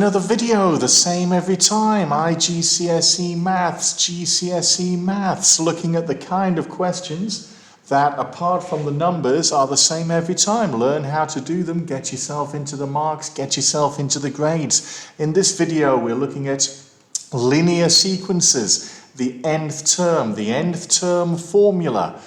Another video, the same every time. IGCSE Maths, GCSE Maths, looking at the kind of questions that, apart from the numbers, are the same every time. Learn how to do them, get yourself into the marks, get yourself into the grades. In this video, we're looking at linear sequences, the nth term formula.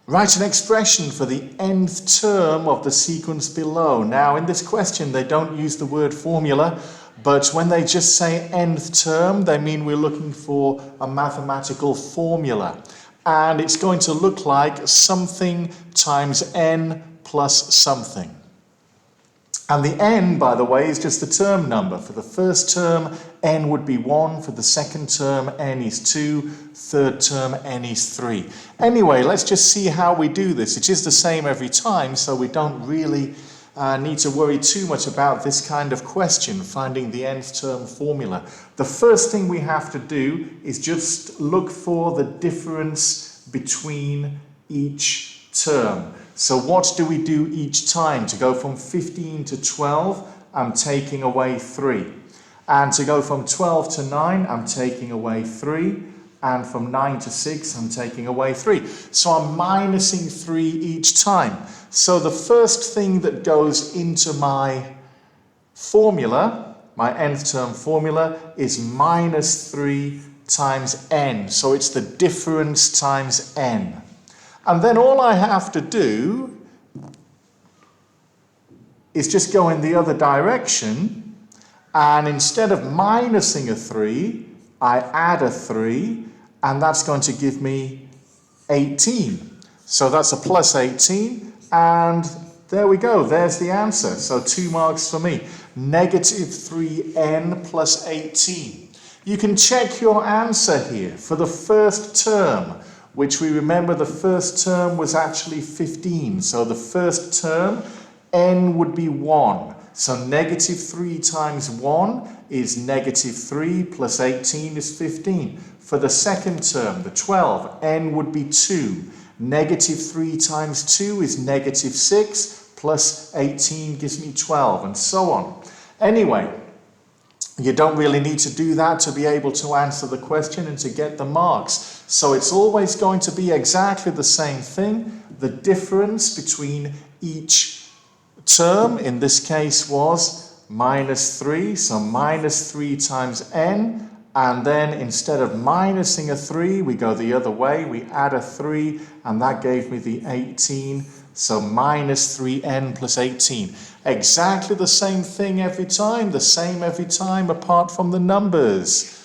Write an expression for the nth term of the sequence below. Now, in this question, they don't use the word formula, but when they just say nth term, they mean we're looking for a mathematical formula. And it's going to look like something times n plus something. And the n, by the way, is just the term number. For the first term, n would be 1. For the second term, n is 2. Third term, n is 3. Anyway, let's just see how we do this. It is the same every time, so we don't really need to worry too much about this kind of question, finding the nth term formula. The first thing we have to do is just look for the difference between each term. So what do we do each time? To go from 15 to 12, I'm taking away 3. And to go from 12 to 9, I'm taking away 3. And from 9 to 6, I'm taking away 3. So I'm minusing 3 each time. So the first thing that goes into my formula, my nth term formula, is minus 3 times n. So it's the difference times n. And then all I have to do is just go in the other direction, and instead of minusing a 3, I add a 3, and that's going to give me 18. So that's a plus 18, and there we go, there's the answer. So 2 marks for me. Negative 3n plus 18. You can check your answer here for the first term, which we remember the first term was actually 15. So the first term, n would be 1. So negative 3 times 1 is negative 3 plus 18 is 15. For the second term, the 12, n would be 2. Negative 3 times 2 is negative 6 plus 18 gives me 12, and so on. Anyway, you don't really need to do that to be able to answer the question and to get the marks. So it's always going to be exactly the same thing. The difference between each term, in this case, was minus 3. So minus 3 times n. And then instead of minusing a 3, we go the other way. We add a 3, and that gave me the 18. So minus 3n plus 18. Exactly the same thing every time, the same every time, apart from the numbers.